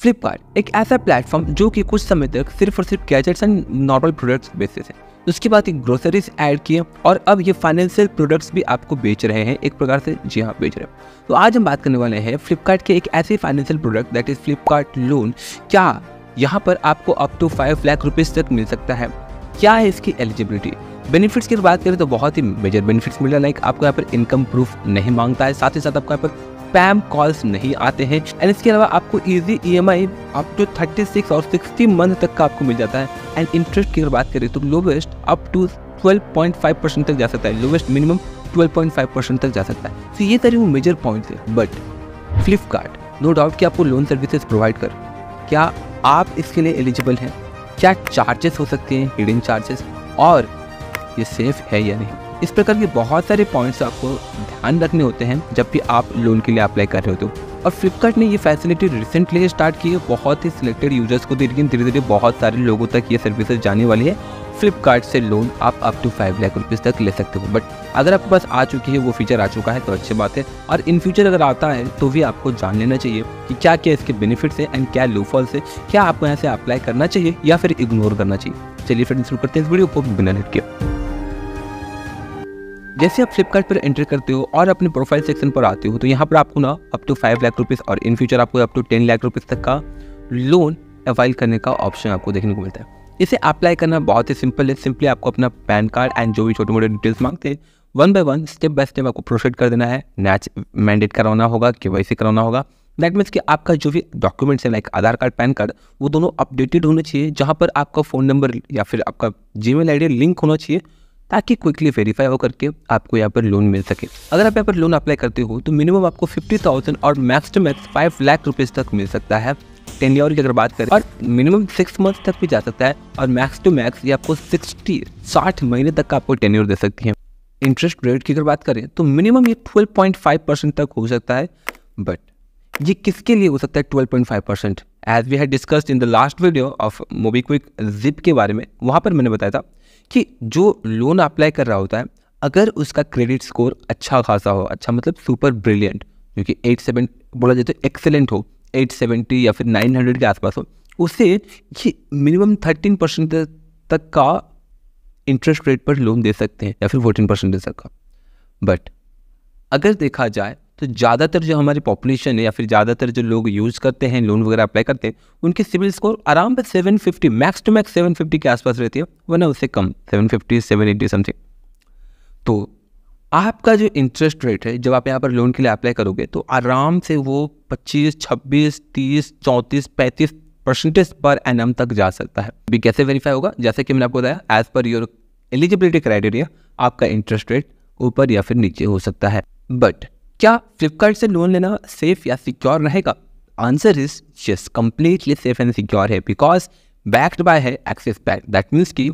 फ्लिपकार्ट एक ऐसा प्लेटफॉर्म जो कि कुछ समय तक सिर्फ और सिर्फ गैजेट्स एंड नॉर्मल प्रोडक्ट्स बेचते थे। उसके बाद एक ग्रोसरीज ऐड किए और अब ये फाइनेंशियल प्रोडक्ट्स भी आपको बेच रहे हैं, एक प्रकार से। जी हाँ, बेच रहे हैं। तो आज हम बात करने वाले हैं फ्लिपकार्ट के एक ऐसे financial product that is Flipkart loan. क्या यहाँ पर आपको अप टू 5 लाख रुपीज़ तक मिल सकता है? क्या है इसकी एलिजिबिलिटी? बेनिफिट्स की बात करें तो बहुत ही मेजर बेनिफिट्स मिल रहा है। लाइक आपको यहाँ पर इनकम प्रूफ नहीं मांगता है, साथ ही साथ आपको यहाँ पर स्पैम कॉल्स नहीं आते हैं, एंड इसके अलावा आपको इजी EMI अप टू 36 और 60 मंथ तक का आपको मिल जाता है। एंड इंटरेस्ट की अगर बात करें तो लोवेस्ट अप टू 12.5% तक जा सकता है, लोवेस्ट मिनिमम 12.5% तक जा सकता है। तो ये सारे वो मेजर पॉइंट्स है। बट फ्लिपकार्ट नो डाउट कि आपको लोन सर्विसेज प्रोवाइड कर, क्या आप इसके लिए एलिजिबल हैं? क्या चार्जेस हो सकते हैं, हिडन चार्जेस, और ये सेफ है या नहीं? इस प्रकार के बहुत सारे पॉइंट्स आपको ध्यान रखने होते हैं जब भी आप लोन के लिए अप्लाई कर रहे होते हो। और फ्लिपकार्ट ने ये फैसिलिटी रिसेंटली स्टार्ट की है, बहुत ही सिलेक्टेड यूजर्स को दी, लेकिन धीरे धीरे बहुत सारे लोगों तक ये सर्विसेज जाने वाली है। फ्लिपकार्ट से लोन आप अप टू 5 लाख रुपीज़ तक ले सकते हो। बट अगर आपके पास आ चुकी है, वो फीचर आ चुका है तो अच्छी बात है, और इन फ्यूचर अगर आता है तो भी आपको जान लेना चाहिए कि क्या क्या इसके बेनिफिट्स है एंड क्या लूपहोल्स है, क्या आपको यहाँ से अप्लाई करना चाहिए या फिर इग्नोर करना चाहिए। चलिए फ्रेंड्स, शुरू करते हैं इस वीडियो को बिना लेट के। जैसे आप फ्लिपकार्ट पर एंटर करते हो और अपने प्रोफाइल सेक्शन पर आते हो तो यहाँ पर आपको ना अप टू 5 लाख रुपीज़ और इन फ्यूचर आपको अप टू 10 लाख रुपीज़ तक का लोन अवाइल करने का ऑप्शन आपको देखने को मिलता है। इसे अप्लाई करना बहुत ही सिंपल है। सिंपली आपको अपना पैन कार्ड एंड जो भी छोटे मोटे डिटेल्स मांगते हैं, 1 बाय 1 स्टेप बाय स्टेप आपको प्रोसीड कर देना है। मैंडेट कराना होगा, KYC कराना होगा। दैट मीन्स कि आपका जो भी डॉक्यूमेंट्स है लाइक आधार कार्ड, पैन कार्ड, वो दोनों अपडेटेड होने चाहिए, जहाँ पर आपका फ़ोन नंबर या फिर आपका Gmail ID लिंक होना चाहिए, ताकि क्विकली वेरीफाई हो करके आपको यहाँ पर लोन मिल सके। अगर आप यहाँ पर लोन अप्लाई करते हो तो मिनिमम आपको 50,000 और max to max 5 lakh rupees तक मिल सकता है। टेन्योर की अगर बात करें और मिनिमम 6 मंथ तक भी जा सकता है, और मैक्स टू मैक्स ये आपको 60 महीने तक का आपको टेन्योर दे सकती है। इंटरेस्ट रेट की अगर बात करें तो मिनिमम ये 12.5% तक हो सकता है। बट ये किसके लिए हो सकता है 12.5%? As we had discussed in the last video of MobiKwik Zip के बारे में, वहाँ पर मैंने बताया था कि जो लोन अप्लाई कर रहा होता है, अगर उसका क्रेडिट स्कोर अच्छा खासा हो, अच्छा मतलब सुपर ब्रिलियंट, जो कि 87 बोला जाता है, एक्सेलेंट हो, 870 या फिर 900 के आसपास हो, उसे ये मिनिमम 13% तक का इंटरेस्ट रेट पर लोन दे सकते हैं या फिर 14% तक का। बट अगर देखा जाए तो ज़्यादातर जो हमारी पॉपुलेशन है या फिर ज़्यादातर जो लोग यूज़ करते हैं, लोन वगैरह अप्लाई करते हैं, उनकी CIBIL score around 750, max to max 750 के आसपास रहती है, वरना उससे कम 750 780 समथिंग। तो आपका जो इंटरेस्ट रेट है जब आप यहाँ पर लोन के लिए अप्लाई करोगे तो आराम से वो 25, 26, 30, 34, 35% पर एनम तक जा सकता है। अभी कैसे वेरीफाई होगा? जैसे कि मैंने आपको बताया, as per your eligibility criteria आपका इंटरेस्ट रेट ऊपर या फिर नीचे हो सकता है। बट क्या फ्लिपकार्ट से लोन लेना सेफ या सिक्योर रहेगा? Answer is yes, completely safe and secure है, बिकॉज बैक्ड बाय है एक्सिस बैंक। दैट मीन्स कि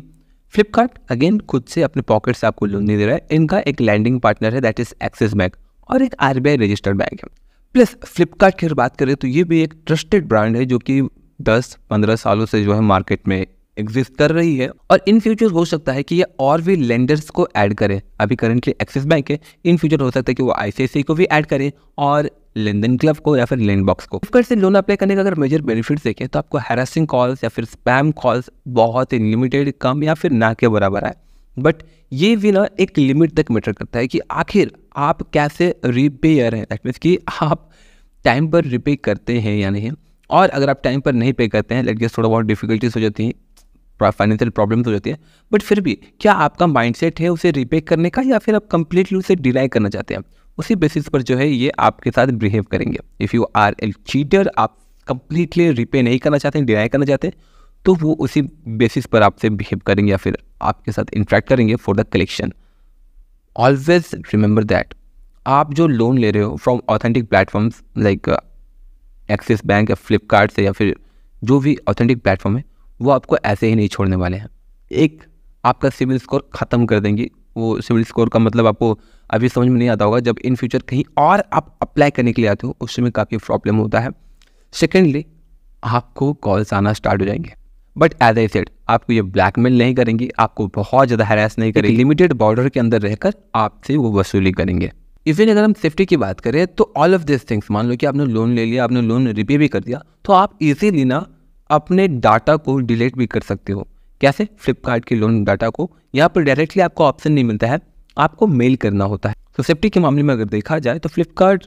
फ्लिपकार्ट अगेन खुद से अपने पॉकेट से आपको लोन नहीं दे रहा है, इनका एक लैंडिंग पार्टनर है दैट इज एक्सिस बैंक, और एक RBI रजिस्टर्ड बैंक है। प्लस फ्लिपकार्ट की बात करें तो ये भी एक ट्रस्टेड ब्रांड है जो कि 10-15 सालों से जो है मार्केट में एग्जिस्ट कर रही है, और इन फ्यूचर हो सकता है कि ये और भी लेंडर्स को ऐड करे। अभी करंटली एक्सिस बैंक है, इन फ्यूचर हो सकता है कि वो ICICI को भी ऐड करे, और लेनदेन क्लब को या फिर लैंडबॉक्स को। फ्लिपकार्ट से लोन अप्लाई करने का अगर मेजर बेनिफिट्स देखें तो आपको हैरेसिंग कॉल्स या फिर स्पैम कॉल्स बहुत ही लिमिटेड, कम या फिर ना के बराबर है। बट ये भी ना एक लिमिट तक मैटर करता है कि आखिर आप कैसे रिपेयर हैं, दैट मीन्स कि आप टाइम पर रिपे करते हैं या नहीं। और अगर आप टाइम पर नहीं पे करते हैं, लेट गेस थोड़ा बहुत डिफिकल्टीज हो जाती हैं, फाइनेंशियल प्रॉब्लम्स हो जाती है, बट फिर भी क्या आपका माइंडसेट है उसे रिपे करने का, या फिर आप कंप्लीटली उसे डिनाई करना चाहते हैं? उसी बेसिस पर जो है ये आपके साथ बिहेव करेंगे। If you are a cheater, आप कंप्लीटली रिपे नहीं करना चाहते हैं, डिनाई करना चाहते हैं, तो वो उसी बेसिस पर आपसे बिहेव करेंगे या फिर आपके साथ इंटरेक्ट करेंगे for the collection. Always remember that आप जो लोन ले रहे हो from authentic platforms like axis bank या फ्लिपकार्ट से या फिर जो भी ऑथेंटिक प्लेटफॉर्म है, वो आपको ऐसे ही नहीं छोड़ने वाले हैं। एक आपका सिविल स्कोर ख़त्म कर देंगे। वो सिविल स्कोर का मतलब आपको अभी समझ में नहीं आता होगा, जब इन फ्यूचर कहीं और आप अप्लाई करने के लिए आते हो उस समय काफ़ी प्रॉब्लम होता है। सेकेंडली, आपको कॉल्स आना स्टार्ट हो जाएंगे, बट एज आई सेड आपको ये ब्लैकमेल नहीं करेंगे, आपको बहुत ज़्यादा हैरेस नहीं करेंगे, लिमिटेड बॉर्डर के अंदर रहकर आपसे वो वसूली करेंगे। इवन अगर हम सेफ्टी की बात करें तो ऑल ऑफ दिस थिंग्स, मान लो कि आपने लोन ले लिया, आपने लोन रिपे भी कर दिया, तो आप इजीली ना अपने डाटा को डिलीट भी कर सकते हो। कैसे? फ्लिपकार्ट के लोन डाटा को यहाँ पर डायरेक्टली आपको ऑप्शन नहीं मिलता है, आपको मेल करना होता है। तो सेफ्टी के मामले में अगर देखा जाए तो फ्लिपकार्ट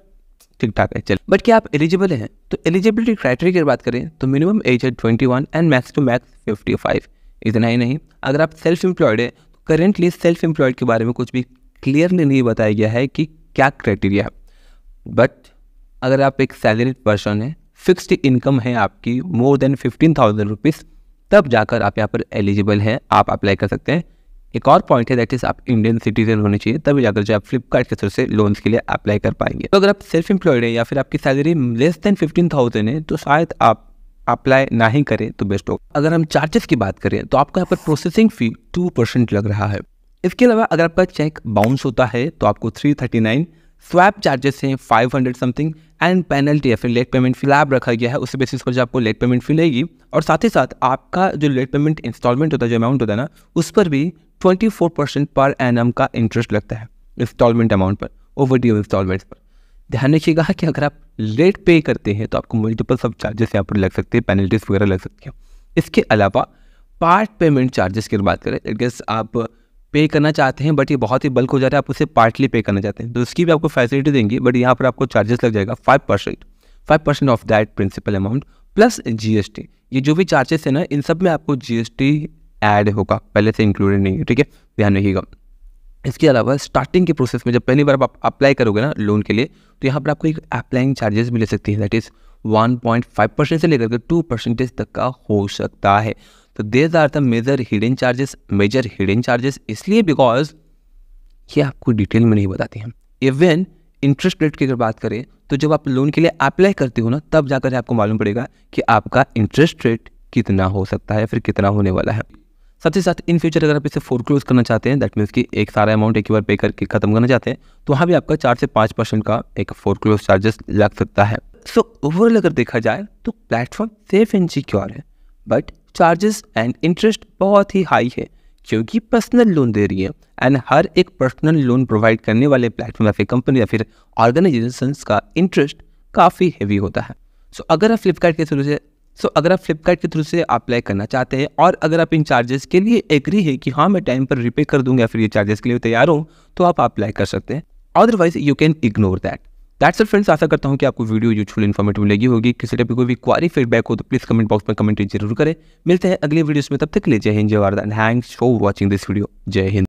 ठीक ठाक है, चल। बट क्या आप एलिजिबल हैं? तो एलिजिबिलिटी क्राइटेरिया की बात करें तो मिनिमम एज है 21 एंड मैक्स टू मैक्स 55। इतना ही नहीं, अगर आप सेल्फ एम्प्लॉयड है तो करेंटली सेल्फ एम्प्लॉयड के बारे में कुछ भी क्लियरली नहीं बताया गया है कि क्या क्राइटेरिया है। बट अगर आप एक सैलरीड पर्सन है, फिक्स्ड इनकम है आपकी मोर देन 15,000 रुपीज़, तब जाकर आप यहाँ पर एलिजिबल हैं, आप अप्लाई कर सकते हैं। एक और पॉइंट है दैट इज आप इंडियन सिटीजन होने चाहिए, तभी जाकर जो आप फ्लिपकार्ट के थ्रू से लोन्स के लिए अप्लाई कर पाएंगे। तो अगर आप सेल्फ एम्प्लॉयड है या फिर आपकी सैलरी लेस देन 15,000 है तो शायद आप अप्लाई ना ही करें तो बेस्ट होगा। अगर हम चार्जेस की बात करें तो आपको यहाँ पर प्रोसेसिंग फी 2% लग रहा है। इसके अलावा अगर आपका चेक बाउंस होता है तो आपको 339, स्वैप चार्जेस हैं 500 समथिंग, एंड पेनल्टी या फिर लेट पेमेंट स्लैब रखा गया है, उस बेसिस पर जो आपको लेट पेमेंट फी लगेगी। और साथ ही साथ आपका जो लेट पेमेंट इंस्टॉलमेंट होता है, जो अमाउंट होता है ना, उस पर भी 24% पर एनम का इंटरेस्ट लगता है इंस्टॉलमेंट अमाउंट पर, ओवरड्यू इंस्टॉलमेंट्स पर। ध्यान रखिएगा कि अगर आप लेट पे करते हैं तो आपको मल्टीपल सब चार्जेस यहाँ पर लग सकते हैं, पेनल्टीज वगैरह लग सकती हैं। इसके अलावा पार्ट पेमेंट चार्जेस की बात करें, इट गेस आप पे करना चाहते हैं बट ये बहुत ही बल्क हो जा रहा है, आप उसे पार्टली पे करना चाहते हैं तो उसकी भी आपको फैसिलिटी देंगी, बट यहाँ पर आपको चार्जेस लग जाएगा 5% of that principal amount plus GST. ये जो भी चार्जेस है ना, इन सब में आपको जीएसटी ऐड होगा, पहले से इंक्लूडेड नहीं है, ठीक है, ध्यान रखिएगा। इसके अलावा स्टार्टिंग के प्रोसेस में जब पहली बार आप अप्लाई करोगे ना लोन के लिए, तो यहाँ पर आपको एक अप्लाइंग चार्जेस भी ले सकती है, दैट इज 1.5% से लेकर के 2% तक का हो सकता है। तो there are the major hidden charges, इसलिए बिकॉज ये आपको डिटेल में नहीं बताते हैं। इवन इंटरेस्ट रेट की अगर बात करें तो जब आप लोन के लिए अप्लाई करते हो ना, तब जाकर आपको मालूम पड़ेगा कि आपका इंटरेस्ट रेट कितना हो सकता है, फिर कितना होने वाला है। साथ ही साथ इन फ्यूचर अगर आप इसे फोरक्लोज करना चाहते हैं, दैट मीन्स कि एक सारा अमाउंट एक ही बार पे करके खत्म करना चाहते हैं, तो वहाँ भी आपका 4 से 5% का एक फोरक्लोज चार्जेस लग सकता है। सो ओवरऑल अगर देखा जाए तो प्लेटफॉर्म सेफ एंड सिक्योर है, बट चार्जेस एंड इंटरेस्ट बहुत ही हाई है क्योंकि पर्सनल लोन दे रही है, एंड हर एक पर्सनल लोन प्रोवाइड करने वाले प्लेटफॉर्म या फिर कंपनी या फिर ऑर्गेनाइजेशंस का इंटरेस्ट काफ़ी हैवी होता है। सो अगर आप फ्लिपकार्ट के थ्रू से अप्लाई करना चाहते हैं और अगर आप इन चार्जेस के लिए एग्री है कि हाँ मैं टाइम पर रिपे कर दूंगा या फिर ये चार्जेस के लिए तैयार हूँ, तो आप अप्लाई कर सकते हैं, otherwise you can ignore that. That's it friends, आशा करता हूँ कि आपको वीडियो यूजफुल इन्फॉर्मेटिव लगी होगी। किसी टाइप की कोई भी क्वारी फीडबैक हो तो प्लीज़ कमेंट बॉक्स में कमेंट जरूर करें। मिलते हैं अगले वीडियोस में, तब तक के लिए जय हिंद, जय Bharat and thanks for watching this video. जय हिंद।